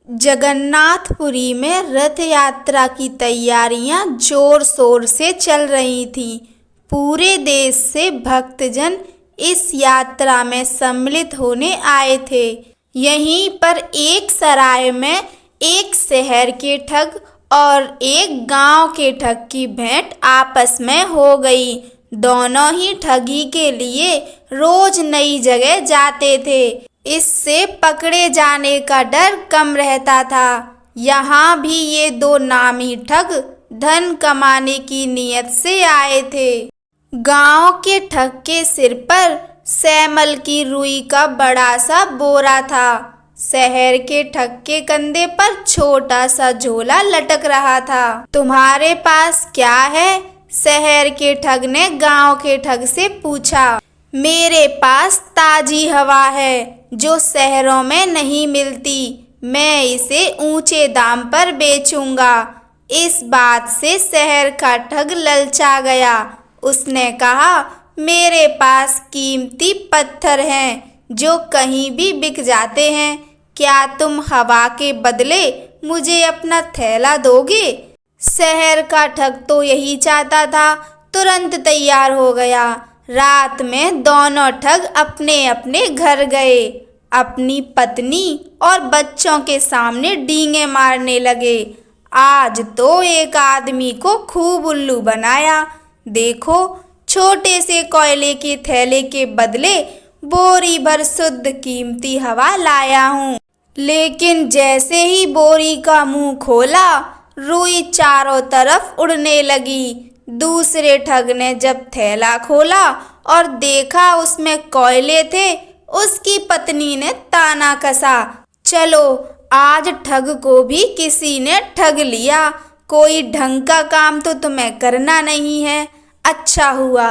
जगन्नाथपुरी में रथ यात्रा की तैयारियां जोर शोर से चल रही थीं। पूरे देश से भक्तजन इस यात्रा में सम्मिलित होने आए थे। यहीं पर एक सराय में एक शहर के ठग और एक गांव के ठग की भेंट आपस में हो गई। दोनों ही ठगी के लिए रोज नई जगह जाते थे। इससे पकड़े जाने का डर कम रहता था। यहाँ भी ये दो नामी ठग धन कमाने की नीयत से आए थे। गांव के ठग के सिर पर सैमल की रुई का बड़ा सा बोरा था। शहर के ठग के कंधे पर छोटा सा झोला लटक रहा था। तुम्हारे पास क्या है? शहर के ठग ने गांव के ठग से पूछा। मेरे पास ताजी हवा है जो शहरों में नहीं मिलती। मैं इसे ऊंचे दाम पर बेचूंगा। इस बात से शहर का ठग ललचा गया। उसने कहा, मेरे पास कीमती पत्थर हैं जो कहीं भी बिक जाते हैं। क्या तुम हवा के बदले मुझे अपना थैला दोगे? शहर का ठग तो यही चाहता था। तुरंत तैयार हो गया। रात में दोनों ठग अपने अपने घर गए। अपनी पत्नी और बच्चों के सामने डींगे मारने लगे। आज तो एक आदमी को खूब उल्लू बनाया। देखो, छोटे से कोयले के थैले के बदले बोरी भर शुद्ध कीमती हवा लाया हूँ। लेकिन जैसे ही बोरी का मुंह खोला, रुई चारों तरफ उड़ने लगी। दूसरे ठग ने जब थैला खोला और देखा उसमें कोयले थे, उसकी पत्नी ने ताना कसा, चलो आज ठग को भी किसी ने ठग लिया। कोई ढंग का काम तो तुम्हें करना नहीं है। अच्छा हुआ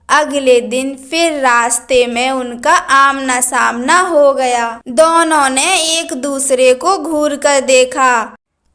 अगले दिन फिर रास्ते में उनका आमना सामना हो गया। दोनों ने एक दूसरे को घूर कर देखा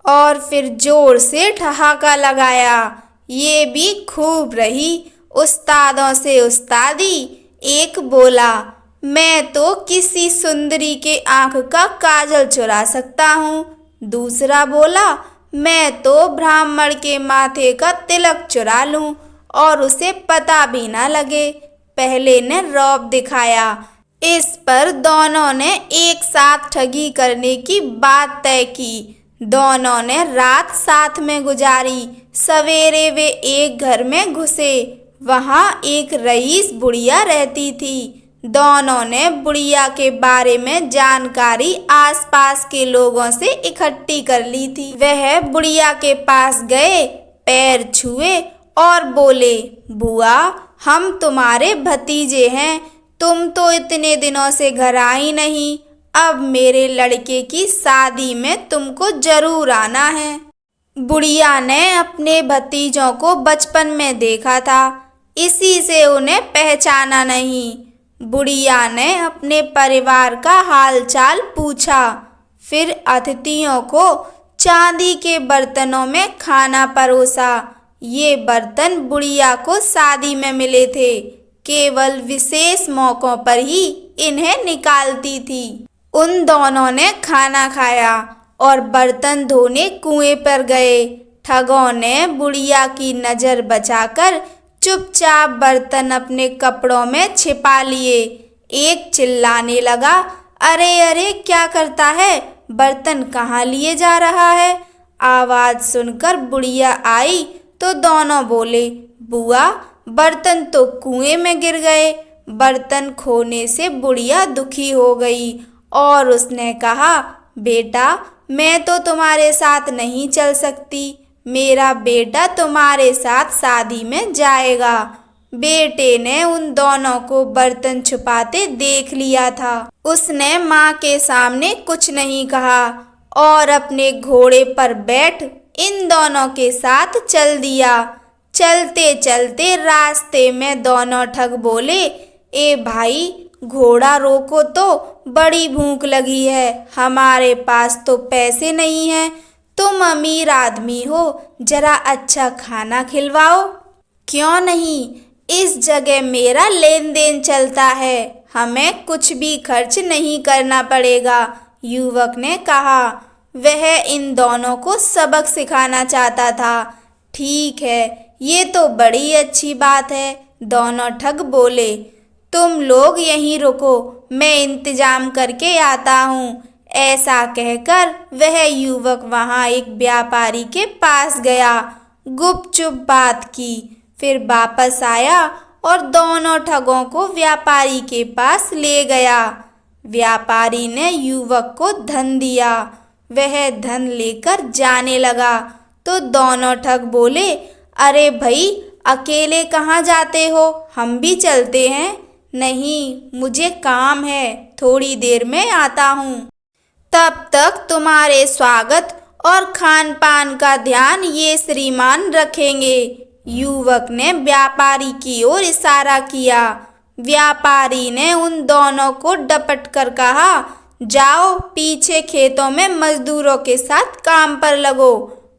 और फिर जोर से ठहाका लगाया। ये भी खूब रही उस्तादों से उस्तादी। एक बोला, मैं तो किसी सुंदरी के आंख का काजल चुरा सकता हूँ। दूसरा बोला, मैं तो ब्राह्मण के माथे का तिलक चुरा लूं और उसे पता भी ना लगे। पहले ने रौब दिखाया। इस पर दोनों ने एक साथ ठगी करने की बात तय की। दोनों ने रात साथ में गुजारी। सवेरे वे एक घर में घुसे। वहाँ एक रईस बुढ़िया रहती थी। दोनों ने बुढ़िया के बारे में जानकारी आसपास के लोगों से इकट्ठी कर ली थी। वह बुढ़िया के पास गए, पैर छुए और बोले, बुआ, हम तुम्हारे भतीजे हैं। तुम तो इतने दिनों से घर आई नहीं। अब मेरे लड़के की शादी में तुमको जरूर आना है। बुढ़िया ने अपने भतीजों को बचपन में देखा था, इसी से उन्हें पहचाना नहीं। बुढ़िया ने अपने परिवार का हालचाल पूछा। फिर अतिथियों को चांदी के बर्तनों में खाना परोसा। ये बर्तन बुढ़िया को शादी में मिले थे। केवल विशेष मौकों पर ही इन्हें निकालती थी। उन दोनों ने खाना खाया और बर्तन धोने कुएं पर गए। ठगों ने बुढ़िया की नज़र बचाकर चुपचाप बर्तन अपने कपड़ों में छिपा लिए। एक चिल्लाने लगा, अरे अरे क्या करता है? बर्तन कहाँ लिए जा रहा है? आवाज़ सुनकर बुढ़िया आई तो दोनों बोले, बुआ, बर्तन तो कुएं में गिर गए। बर्तन खोने से बुढ़िया दुखी हो गई और उसने कहा, बेटा, मैं तो तुम्हारे साथ नहीं चल सकती। मेरा बेटा तुम्हारे साथ शादी में जाएगा। बेटे ने उन दोनों को बर्तन छुपाते देख लिया था। उसने माँ के सामने कुछ नहीं कहा और अपने घोड़े पर बैठ इन दोनों के साथ चल दिया। चलते चलते रास्ते में दोनों ठग बोले, ए भाई, घोड़ा रोको तो, बड़ी भूख लगी है। हमारे पास तो पैसे नहीं हैं। तुम अमीर आदमी हो, जरा अच्छा खाना खिलवाओ। क्यों नहीं, इस जगह मेरा लेन देन चलता है। हमें कुछ भी खर्च नहीं करना पड़ेगा, युवक ने कहा। वह इन दोनों को सबक सिखाना चाहता था। ठीक है, ये तो बड़ी अच्छी बात है, दोनों ठग बोले। तुम लोग यहीं रुको, मैं इंतजाम करके आता हूँ। ऐसा कहकर वह युवक वहाँ एक व्यापारी के पास गया, गुपचुप बात की, फिर वापस आया और दोनों ठगों को व्यापारी के पास ले गया। व्यापारी ने युवक को धन दिया। वह धन लेकर जाने लगा तो दोनों ठग बोले, अरे भाई, अकेले कहाँ जाते हो, हम भी चलते हैं। नहीं, मुझे काम है, थोड़ी देर में आता हूँ। तब तक तुम्हारे स्वागत और खान पान का ध्यान ये श्रीमान रखेंगे। युवक ने व्यापारी की ओर इशारा किया। व्यापारी ने उन दोनों को डपट कर कहा, जाओ पीछे खेतों में मजदूरों के साथ काम पर लगो।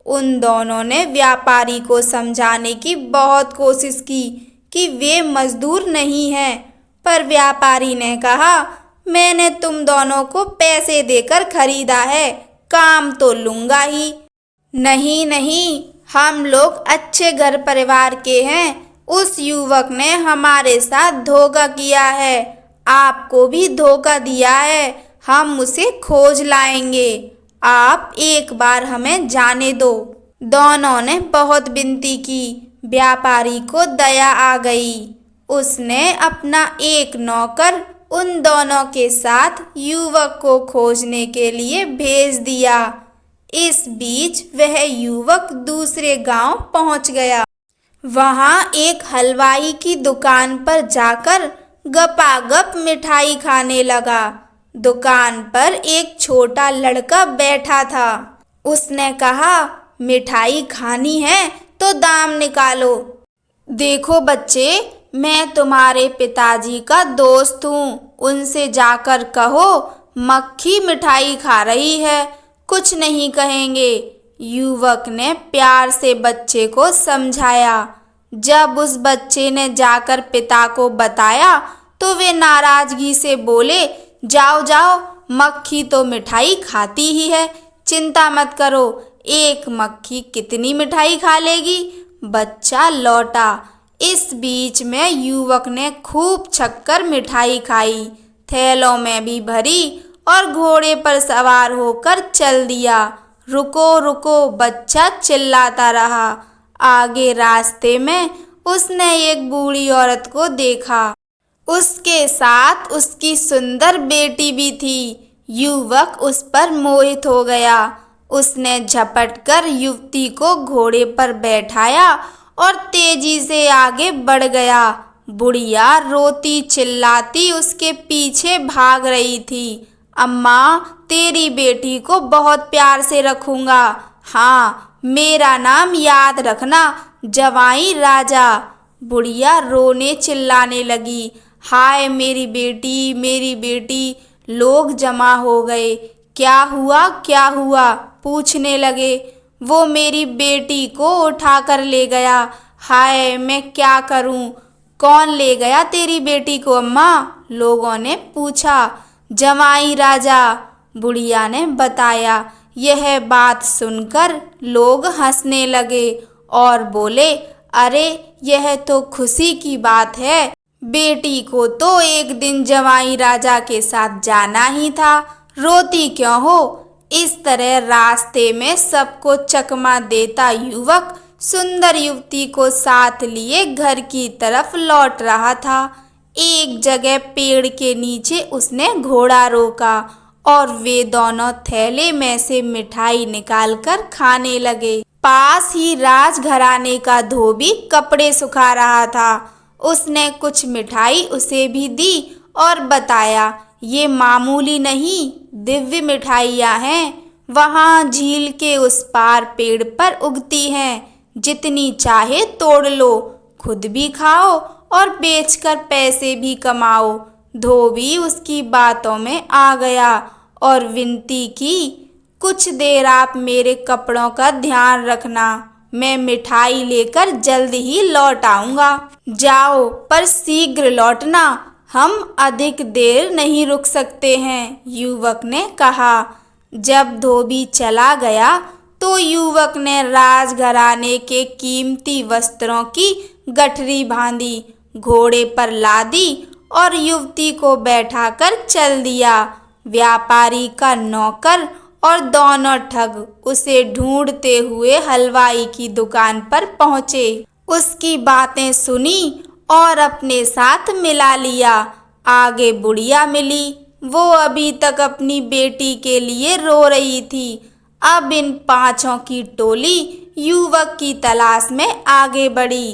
उन दोनों ने व्यापारी को समझाने की बहुत कोशिश की कि वे मजदूर नहीं हैं, पर व्यापारी ने कहा, मैंने तुम दोनों को पैसे देकर खरीदा है, काम तो लूँगा ही। नहीं नहीं, हम लोग अच्छे घर परिवार के हैं। उस युवक ने हमारे साथ धोखा किया है, आपको भी धोखा दिया है। हम उसे खोज लाएंगे, आप एक बार हमें जाने दो। दोनों ने बहुत विनती की। व्यापारी को दया आ गई। उसने अपना एक नौकर उन दोनों के साथ युवक को खोजने के लिए भेज दिया। इस बीच वह युवक दूसरे गांव पहुंच गया। वहां एक हलवाई की दुकान पर जाकर गपागप मिठाई खाने लगा। दुकान पर एक छोटा लड़का बैठा था। उसने कहा, मिठाई खानी है तो दाम निकालो। देखो बच्चे, मैं तुम्हारे पिताजी का दोस्त हूँ, उनसे जाकर कहो मक्खी मिठाई खा रही है, कुछ नहीं कहेंगे। युवक ने प्यार से बच्चे को समझाया। जब उस बच्चे ने जाकर पिता को बताया तो वे नाराजगी से बोले, जाओ जाओ, मक्खी तो मिठाई खाती ही है, चिंता मत करो, एक मक्खी कितनी मिठाई खा लेगी। बच्चा लौटा। इस बीच में युवक ने खूब छक्कर मिठाई खाई, थैलों में भी भरी और घोड़े पर सवार होकर चल दिया। रुको रुको, बच्चा चिल्लाता रहा। आगे रास्ते में उसने एक बूढ़ी औरत को देखा। उसके साथ उसकी सुंदर बेटी भी थी। युवक उस पर मोहित हो गया। उसने झपटकर युवती को घोड़े पर बैठाया और तेजी से आगे बढ़ गया। बुढ़िया रोती चिल्लाती उसके पीछे भाग रही थी। अम्मा, तेरी बेटी को बहुत प्यार से रखूंगा। हाँ, मेरा नाम याद रखना, जवाई राजा। बुढ़िया रोने चिल्लाने लगी। हाय मेरी बेटी, मेरी बेटी। लोग जमा हो गए। क्या हुआ पूछने लगे। वो मेरी बेटी को उठाकर ले गया। हाय, मैं क्या करूं? कौन ले गया तेरी बेटी को अम्मा? लोगों ने पूछा। जवाई राजा, बुढ़िया ने बताया। यह बात सुनकर लोग हंसने लगे और बोले, अरे यह तो खुशी की बात है, बेटी को तो एक दिन जवाई राजा के साथ जाना ही था, रोती क्यों हो? इस तरह रास्ते में सबको चकमा देता युवक सुंदर युवती को साथ लिए घर की तरफ लौट रहा था। एक जगह पेड़ के नीचे उसने घोड़ा रोका और वे दोनों थैले में से मिठाई निकालकर खाने लगे। पास ही राजघराने का धोबी कपड़े सुखा रहा था। उसने कुछ मिठाई उसे भी दी और बताया, ये मामूली नहीं, दिव्य मिठाइयाँ हैं। वहाँ झील के उस पार पेड़ पर उगती हैं, जितनी चाहे तोड़ लो, खुद भी खाओ और बेचकर पैसे भी कमाओ। धोबी उसकी बातों में आ गया और विनती की, कुछ देर आप मेरे कपड़ों का ध्यान रखना, मैं मिठाई लेकर जल्द ही लौट आऊँगा। जाओ, पर शीघ्र लौटना, हम अधिक देर नहीं रुक सकते हैं, युवक ने कहा। जब धोबी चला गया तो युवक ने राजघराने के कीमती वस्त्रों की गठरी बांधी, घोड़े पर लादी और युवती को बैठाकर चल दिया। व्यापारी का नौकर और दोनों ठग उसे ढूंढते हुए हलवाई की दुकान पर पहुंचे। उसकी बातें सुनी और अपने साथ मिला लिया। आगे बुढ़िया मिली। वो अभी तक अपनी बेटी के लिए रो रही थी। अब इन पांचों की टोली युवक की तलाश में आगे बढ़ी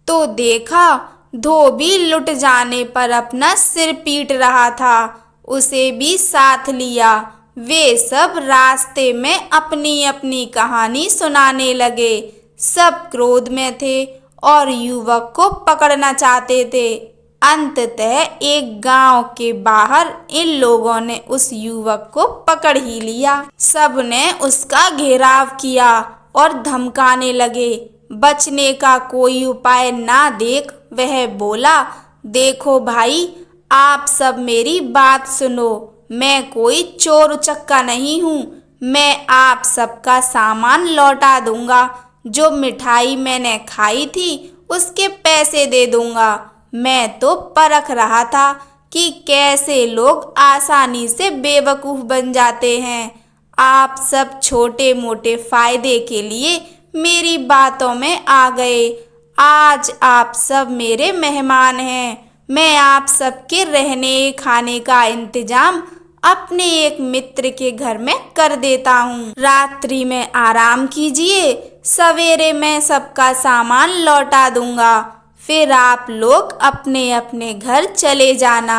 तो देखा धोबी लुट जाने पर अपना सिर पीट रहा था। उसे भी साथ लिया। वे सब रास्ते में अपनी अपनी कहानी सुनाने लगे। सब क्रोध में थे और युवक को पकड़ना चाहते थे। अंततः एक गांव के बाहर इन लोगों ने उस युवक को पकड़ ही लिया। सबने उसका घेराव किया और धमकाने लगे। बचने का कोई उपाय ना देख वह बोला, देखो भाई, आप सब मेरी बात सुनो। मैं कोई चोर उचक्का नहीं हूँ। मैं आप सबका सामान लौटा दूंगा। जो मिठाई मैंने खाई थी उसके पैसे दे दूंगा। मैं तो परख रहा था कि कैसे लोग आसानी से बेवकूफ़ बन जाते हैं। आप सब छोटे मोटे फायदे के लिए मेरी बातों में आ गए। आज आप सब मेरे मेहमान हैं। मैं आप सबके रहने खाने का इंतजाम अपने एक मित्र के घर में कर देता हूँ। रात्रि में आराम कीजिए, सवेरे मैं सबका सामान लौटा दूंगा। फिर आप लोग अपने अपने घर चले जाना।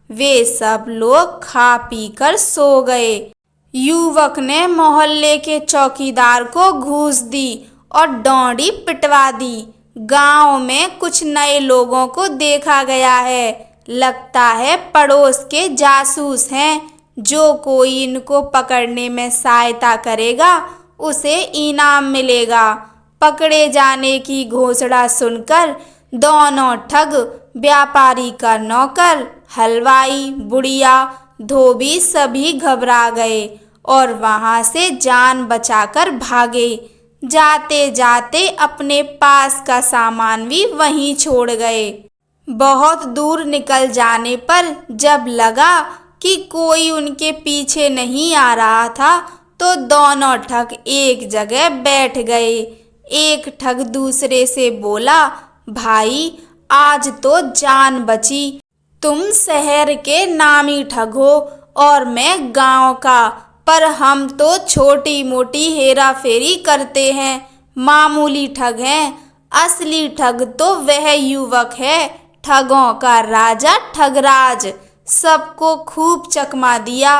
वे सब लोग खा पी कर सो गए। युवक ने मोहल्ले के चौकीदार को घूस दी और डौंडी पिटवा दी। गांव में कुछ नए लोगों को देखा गया है। लगता है पड़ोस के जासूस हैं। जो कोई इनको पकड़ने में सहायता करेगा उसे इनाम मिलेगा। पकड़े जाने की घोषणा सुनकर दोनों ठग, व्यापारी का नौकर, हलवाई, बुढ़िया, धोबी सभी घबरा गए और वहां से जान बचाकर भागे। जाते जाते अपने पास का सामान भी वहीं छोड़ गए। बहुत दूर निकल जाने पर जब लगा कि कोई उनके पीछे नहीं आ रहा था तो दोनों ठग एक जगह बैठ गए। एक ठग दूसरे से बोला, भाई, आज तो जान बची। तुम शहर के नामी ठग हो और मैं गांव का, पर हम तो छोटी मोटी हेरा फेरी करते हैं, मामूली ठग हैं। असली ठग तो वह युवक है, ठगों का राजा ठगराज। सबको खूब चकमा दिया।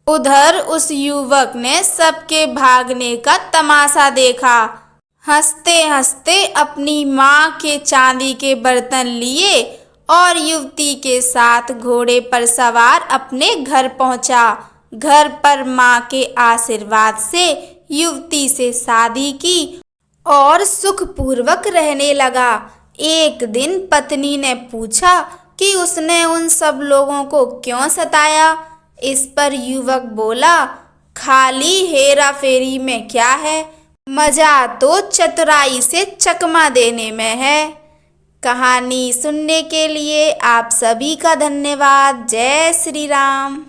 उधर उस युवक ने सबके भागने का तमाशा देखा। हंसते हंसते अपनी माँ के चांदी के बर्तन लिए और युवती के साथ घोड़े पर सवार अपने घर पहुंचा। घर पर माँ के आशीर्वाद से युवती से शादी की और सुखपूर्वक रहने लगा। एक दिन पत्नी ने पूछा कि उसने उन सब लोगों को क्यों सताया। इस पर युवक बोला, खाली हेरा फेरी में क्या है, मजा तो चतुराई से चकमा देने में है। कहानी सुनने के लिए आप सभी का धन्यवाद। जय श्री राम।